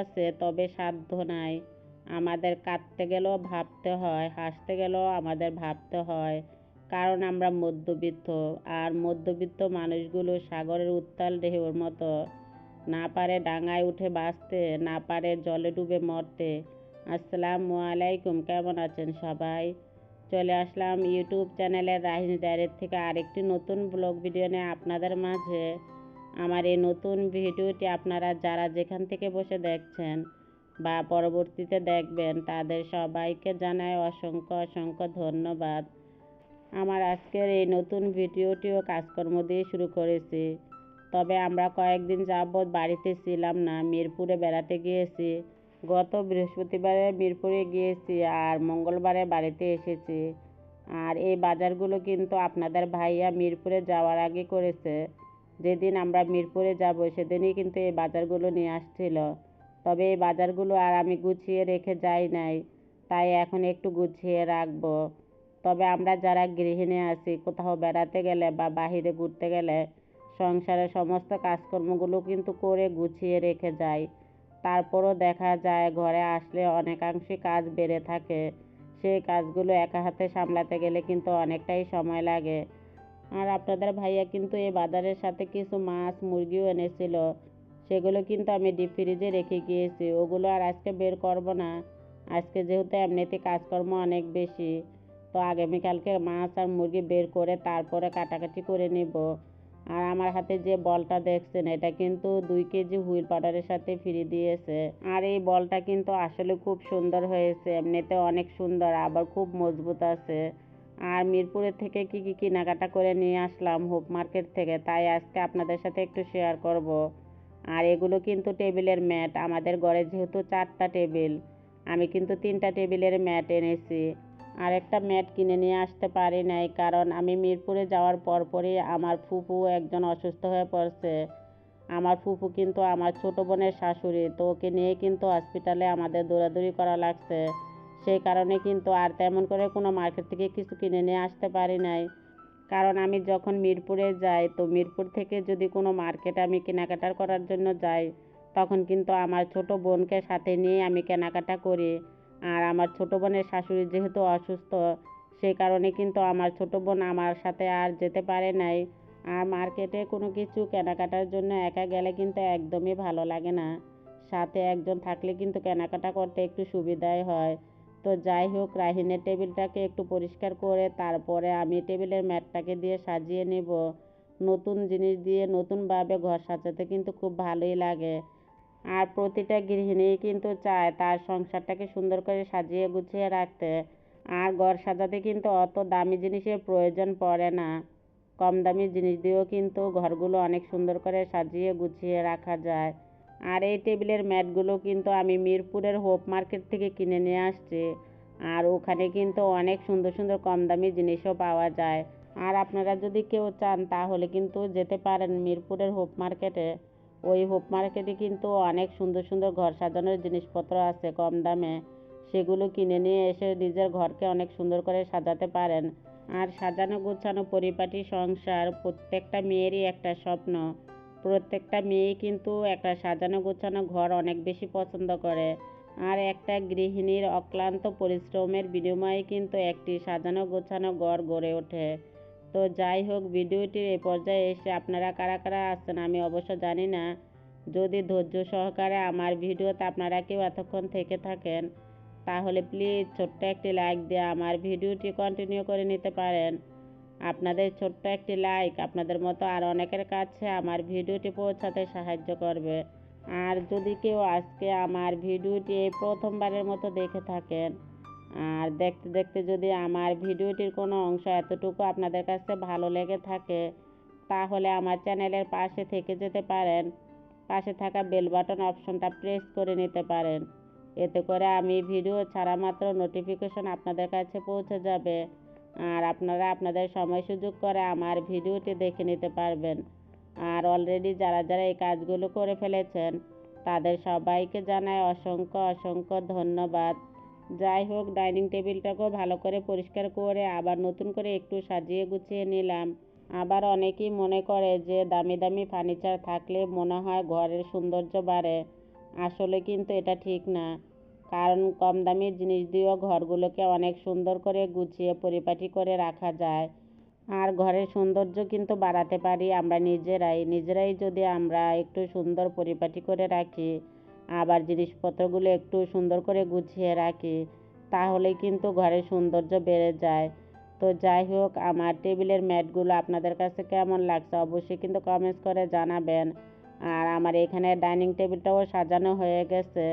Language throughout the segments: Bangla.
আছে, তবে সাধ্য নাই। আমাদের কাঁদতে গেলেও ভাবতে হয়, হাসতে গেলেও আমাদের ভাবতে হয়, কারণ আমরা মধ্যবিত্ত। আর মধ্যবিত্ত মানুষগুলো সাগরের উত্তাল ঢেউর মতো, না পারে ডাঙায় উঠে বাঁচতে, না পারে জলে ডুবে মরতে। আসসালামু আলাইকুম, কেমন আছেন সবাই? চলে আসলাম ইউটিউব চ্যানেলের রাহিস ডায়েরি থেকে আরেকটি নতুন ব্লগ ভিডিও নিয়ে আপনাদের মাঝে। আমার এই নতুন ভিডিওটি আপনারা যারা যেখান থেকে বসে দেখছেন বা পরবর্তীতে দেখবেন, তাদের সবাইকে জানাই অসংখ্য অসংখ্য ধন্যবাদ। আমার আজকের এই নতুন ভিডিওটিও কাজকর্ম দিয়ে শুরু করেছি। তবে আমরা কয়েকদিন যাবৎ বাড়িতে ছিলাম না, মিরপুরে বেড়াতে গিয়েছি। গত বৃহস্পতিবারে মিরপুরে গিয়েছি আর মঙ্গলবারে বাড়িতে এসেছি। আর এই বাজারগুলো কিন্তু আপনাদের ভাইয়া মিরপুরে যাওয়ার আগে করেছে। যেদিন আমরা মিরপুরে যাব সেদিনই কিন্তু এই বাজারগুলো নিয়ে আসছিল। তবে এই বাজারগুলো আর আমি গুছিয়ে রেখে যাই নাই, তাই এখন একটু গুছিয়ে রাখবো। তবে আমরা যারা গৃহিণী আছি, কোথাও বেড়াতে গেলে বা বাহিরে ঘুরতে গেলে সংসারের সমস্ত কাজকর্মগুলো কিন্তু করে গুছিয়ে রেখে যাই। তারপরও দেখা যায় ঘরে আসলে অনেকাংশে কাজ বেড়ে থাকে। সেই কাজগুলো একা হাতে সামলাতে গেলে কিন্তু অনেকটাই সময় লাগে। আর আপনাদের ভাইয়া কিন্তু এই বাজারের সাথে কিছু মাছ মুরগিও এনেছিল। সেগুলো কিন্তু আমি ডিপ ফ্রিজে রেখে গিয়েছি, ওগুলো আর আজকে বের করব না। আজকে যেহেতু এমনিতে কাজকর্ম অনেক বেশি, তো আগামীকালকে মাছ আর মুরগি বের করে তারপরে কাটাকাটি করে নিব। আর আমার হাতে যে বলটা দেখছেন, এটা কিন্তু 2 কেজি হুইল পাউডারের সাথে ফ্রি দিয়েছে। আর এই বলটা কিন্তু আসলে খুব সুন্দর হয়েছে, এমনিতে অনেক সুন্দর, আবার খুব মজবুত আছে। আর মিরপুরের থেকে কি কি কেনাকাটা করে নিয়ে আসলাম হোপ মার্কেট থেকে, তাই আজকে আপনাদের সাথে একটু শেয়ার করব। আর এগুলো কিন্তু টেবিলের ম্যাট। আমাদের ঘরে যেহেতু 4টা টেবিল, আমি কিন্তু 3টা টেবিলের ম্যাট এনেছি। আর একটা ম্যাট কিনে নিয়ে আসতে পারি নাই, কারণ আমি মিরপুরে যাওয়ার পরপরই আমার ফুফু একজন অসুস্থ হয়ে পড়ছে। আমার ফুফু কিন্তু আমার ছোট বোনের শাশুড়ি, তো ওকে নিয়ে কিন্তু হসপিটালে আমাদের দৌড়াদৌড়ি করা লাগছে। সেই কারণে কিন্তু আর তেমন করে কোনো মার্কেট থেকে কিছু কিনে নিয়ে আসতে পারি নাই। কারণ আমি যখন মিরপুরে যাই, তো মিরপুর থেকে যদি কোনো মার্কেটে আমি কেনাকাটা করার জন্য যাই, তখন কিন্তু আমার ছোট বোনকে সাথে নিয়ে আমি কেনাকাটা করি। আর আমার ছোট বোনের শাশুড়ি যেহেতু অসুস্থ, সেই কারণে কিন্তু আমার ছোট বোন আমার সাথে আর যেতে পারে নাই। আর মার্কেটে কোনো কিছু কেনাকাটার জন্য একা গেলে কিন্তু একদমই ভালো লাগে না, সাথে একজন থাকলে কিন্তু কেনাকাটা করতে একটু সুবিধাই হয়। তো যাই হোক, রাহিনের টেবিলটাকে একটু পরিষ্কার করে তারপরে আমি টেবিলের ম্যাটটাকে দিয়ে সাজিয়ে নেব। নতুন জিনিস দিয়ে নতুনভাবে ঘর সাজাতে কিন্তু খুব ভালোই লাগে। আর প্রতিটা গৃহিণী কিন্তু চায় তার সংসারটাকে সুন্দর করে সাজিয়ে গুছিয়ে রাখতে। আর ঘর সাজাতে কিন্তু অত দামি জিনিসের প্রয়োজন পড়ে না, কম দামি জিনিস দিয়েও কিন্তু ঘরগুলো অনেক সুন্দর করে সাজিয়ে গুছিয়ে রাখা যায়। আর এই টেবিলের ম্যাটগুলো কিন্তু আমি মিরপুরের হোপ মার্কেট থেকে কিনে নিয়ে আসছি। আর ওখানে কিন্তু অনেক সুন্দর সুন্দর কম দামি জিনিসও পাওয়া যায়। আর আপনারা যদি কেউ চান তাহলে কিন্তু যেতে পারেন মিরপুরের হোপ মার্কেটে। ওই হোপ মার্কেটে কিন্তু অনেক সুন্দর সুন্দর ঘর সাজানোর জিনিসপত্র আছে কম দামে। সেগুলো কিনে নিয়ে এসে নিজের ঘরকে অনেক সুন্দর করে সাজাতে পারেন। আর সাজানো গোছানো পরিপাটি সংসার প্রত্যেকটা মেয়েরই একটা স্বপ্ন। প্রত্যেকটা মেয়েই কিন্তু একটা সাজানো গোছানো ঘর অনেক বেশি পছন্দ করে। আর একটা গৃহিণীর অক্লান্ত পরিশ্রমের বিনিময়ে কিন্তু একটি সাজানো গোছানো ঘর গড়ে ওঠে। তো যাই হোক, ভিডিওটির এই পর্যায়ে এসে আপনারা কারা কারা আছেন আমি অবশ্য জানি না। যদি ধৈর্য সহকারে আমার ভিডিওতে আপনারা কেউ এতক্ষণ থেকে থাকেন, তাহলে প্লিজ ছোট্ট একটি লাইক দিয়ে আমার ভিডিওটি কন্টিনিউ করে নিতে পারেন। আপনাদের ছোট্ট একটি লাইক আপনাদের মতো আর অনেকের কাছে আমার ভিডিওটি পৌঁছাতে সাহায্য করবে। আর যদি কেউ আজকে আমার ভিডিওটি এই প্রথমবারের মতো দেখে থাকেন, আর দেখতে দেখতে যদি আমার ভিডিওটির কোনো অংশ এতটুকু আপনাদের কাছে ভালো লেগে থাকে, তাহলে আমার চ্যানেলের পাশে থেকে যেতে পারেন। পাশে থাকা বেল বাটন অপশনটা প্রেস করে নিতে পারেন। এতে করে আমি ভিডিও ছাড়া মাত্র নোটিফিকেশন আপনাদের কাছে পৌঁছে যাবে। আর আপনারা আপনাদের সময় সুযোগ করে আমার ভিডিওটি দেখে নিতে পারবেন। আর অলরেডি যারা যারা এই কাজগুলো করে ফেলেছেন, তাদের সবাইকে জানাই অসংখ্য অসংখ্য ধন্যবাদ। যাই হোক, ডাইনিং টেবিলটাকেও ভালো করে পরিষ্কার করে আবার নতুন করে একটু সাজিয়ে গুছিয়ে নিলাম। আবার অনেকেই মনে করে যে দামি দামি ফার্নিচার থাকলে মনে হয় ঘরের সৌন্দর্য বাড়ে। আসলে কিন্তু এটা ঠিক না, কারণ কম দামি জিনিস দিয়েও ঘরগুলোকে অনেক সুন্দর করে গুছিয়ে পরিপাটি করে রাখা যায়। আর ঘরের সৌন্দর্য কিন্তু বাড়াতে পারি আমরা নিজেরাই যদি আমরা একটু সুন্দর পরিপাটি করে রাখি, আবার জিনিসপত্রগুলো একটু সুন্দর করে গুছিয়ে রাখি, তাহলে কিন্তু ঘরের সৌন্দর্য বেড়ে যায়। তো যাই হোক, আমার টেবিলের ম্যাটগুলো আপনাদের কাছে কেমন লাগছে অবশ্যই কিন্তু কমেন্টস করে জানাবেন। আর আমার এখানে ডাইনিং টেবিলটাও সাজানো হয়ে গেছে।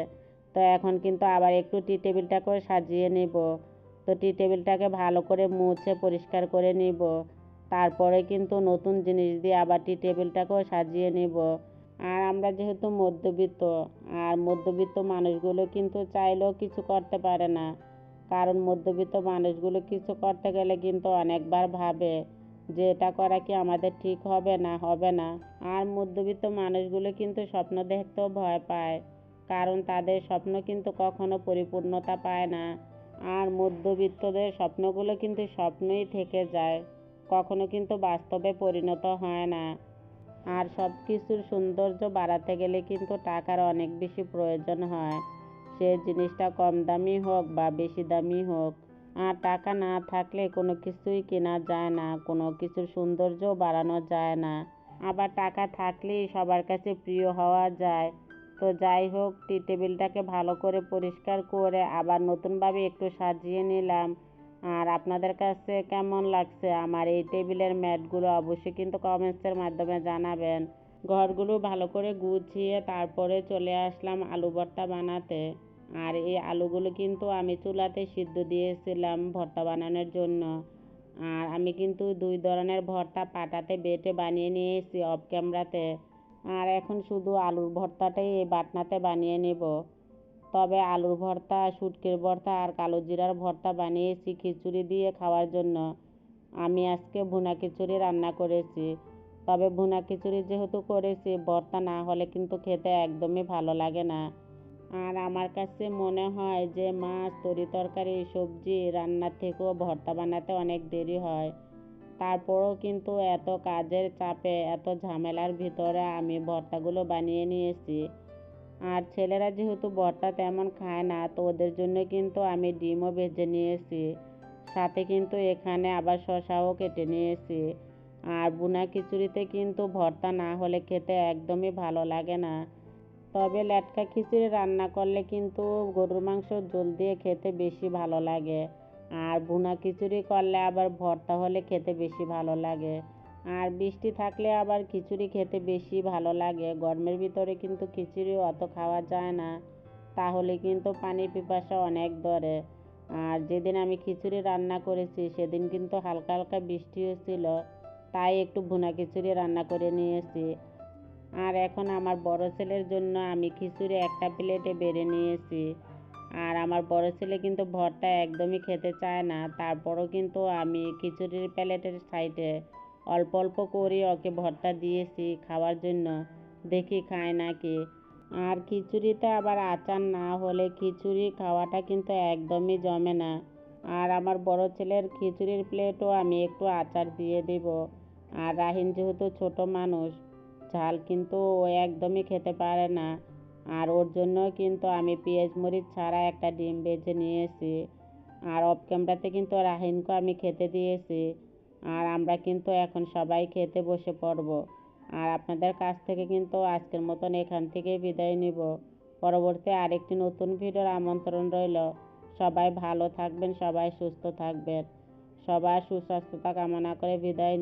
তো এখন কিন্তু আবার একটু টি টেবিলটাকেও সাজিয়ে নিব। তো টি টেবিলটাকে ভালো করে মুছে পরিষ্কার করে নিব। তারপরে কিন্তু নতুন জিনিস দিয়ে আবার টি টেবিলটাকেও সাজিয়ে নিব। আর আমরা যেহেতু মধ্যবিত্ত, আর মধ্যবিত্ত মানুষগুলো কিন্তু চাইলেও কিছু করতে পারে না, কারণ মধ্যবিত্ত মানুষগুলো কিছু করতে গেলে কিন্তু অনেকবার ভাবে যে এটা করা কি আমাদের ঠিক হবে না। আর মধ্যবিত্ত মানুষগুলো কিন্তু স্বপ্ন দেখতেও ভয় পায়, কারণ তাদের স্বপ্ন কিন্তু কখনো পরিপূর্ণতা পায় না। আর মধ্যবিত্তদের স্বপ্নগুলো কিন্তু স্বপ্নই থেকে যায়, কখনো কিন্তু বাস্তবে পরিণত হয় না। আর সব কিছুর সৌন্দর্য বাড়াতে গেলে কিন্তু টাকার অনেক বেশি প্রয়োজন হয়, সে জিনিসটা কম দামি হোক বা বেশি দামি হোক। আর টাকা না থাকলে কোনো কিছুই কেনা যায় না, কোনো কিছুর সৌন্দর্যও বাড়ানো যায় না। আবার টাকা থাকলেই সবার কাছে প্রিয় হওয়া যায়। তো যাই হোক, টি টেবিলটাকে ভালো করে পরিষ্কার করে আবার নতুনভাবে একটু সাজিয়ে নিলাম। আর আপনাদের কাছে কেমন লাগছে আমার এই টেবিলের ম্যাটগুলো অবশ্যই কিন্তু কমেন্টসের মাধ্যমে জানাবেন। ঘরগুলো ভালো করে গুছিয়ে তারপরে চলে আসলাম আলু ভর্তা বানাতে। আর এই আলুগুলো কিন্তু আমি চুলাতে সিদ্ধ দিয়েছিলাম ভর্তা বানানোর জন্য। আর আমি কিন্তু 2 ধরনের ভর্তা পাটাতে বেটে বানিয়ে নিয়েছি অফ ক্যামেরাতে। আর এখন শুধু আলুর ভর্তাটাই এই বাটনাতে বানিয়ে নেব। তবে আলুর ভর্তা, শুটকির ভর্তা আর কালো জিরার ভর্তা বানিয়েছি খিচুড়ি দিয়ে খাওয়ার জন্য। আমি আজকে ভুনা খিচুড়ি রান্না করেছি। তবে ভুনা খিচুড়ি যেহেতু করেছি, ভর্তা না হলে কিন্তু খেতে একদমই ভালো লাগে না। আর আমার কাছে মনে হয় যে মাছ, তরি-তরকারি, সবজি রান্নার থেকেও ভর্তা বানাতে অনেক দেরি হয়। তারপরেও কিন্তু এত কাজের চাপে, এত ঝামেলার ভিতরে আমি ভর্তাগুলো বানিয়ে নিয়েছি। আর ছেলেরা যেহেতু ভর্তা তেমন খায় না, তো ওদের জন্য কিন্তু আমি ডিমও ভেজে নিয়েছি। সাথে কিন্তু এখানে আবার শসাও কেটে নিয়েছি। আর ভুনা খিচুড়িতে কিন্তু ভর্তা না হলে খেতে একদমই ভালো লাগে না। তবে লেটকা খিচুড়ি রান্না করলে কিন্তু গরুর মাংসর ঝোল দিয়ে খেতে বেশি ভালো লাগে। আর ভুনা খিচুড়ি করলে আবার ভর্তা হলে খেতে বেশি ভালো লাগে। আর বৃষ্টি থাকলে আবার খিচুড়ি খেতে বেশি ভালো লাগে। গরমের ভিতরে কিন্তু খিচুড়ি অত খাওয়া যায় না, তাহলে কিন্তু পানির পিপাসা অনেক ধরে। আর যেদিন আমি খিচুড়ি রান্না করেছি সেদিন কিন্তু হালকা হালকা বৃষ্টি হয়েছিল, তাই একটু ভুনা খিচুড়ি রান্না করে নিয়েছি। আর এখন আমার বড় ছেলের জন্য আমি খিচুড়ি একটা প্লেটে বেড়ে নিয়েছি। আর আমার বড় ছেলে কিন্তু ভর্তা একদমই খেতে চায় না, তারপরও কিন্তু আমি খিচুড়ির প্লেটের সাইডে অল্প অল্প করে ওকে ভর্তা দিয়েছি খাওয়ার জন্য, দেখি খায় নাকি। আর খিচুড়িতে আবার আচার না হলে খিচুড়ি খাওয়াটা কিন্তু একদমই জমে না। আর আমার বড় ছেলের খিচুড়ির প্লেটও আমি একটু আচার দিয়ে দেব। আর রাহিন যেহেতু ছোট মানুষ, ঝাল কিন্তু ও একদমই খেতে পারে না। আর ওর জন্য কিন্তু আমি পেঁয়াজ মরিচ ছাড়া একটা ডিম ভেজে নিয়েছি। আর অফ ক্যামেরাতে কিন্তু রাহিনকে আমি খেতে দিয়েছি। আর আমরা কিন্তু এখন সবাই খেতে বসে পড়ব। আর আপনাদের কাছ থেকে কিন্তু আজকের মতন এখান থেকে বিদায় নিব। পরবর্তী আরেকটি নতুন ভিডিওর আমন্ত্রণ রইল। সবাই ভালো থাকবেন, সবাই সুস্থ থাকবেন। সবার সুস্বাস্থ্যতা কামনা করে বিদায়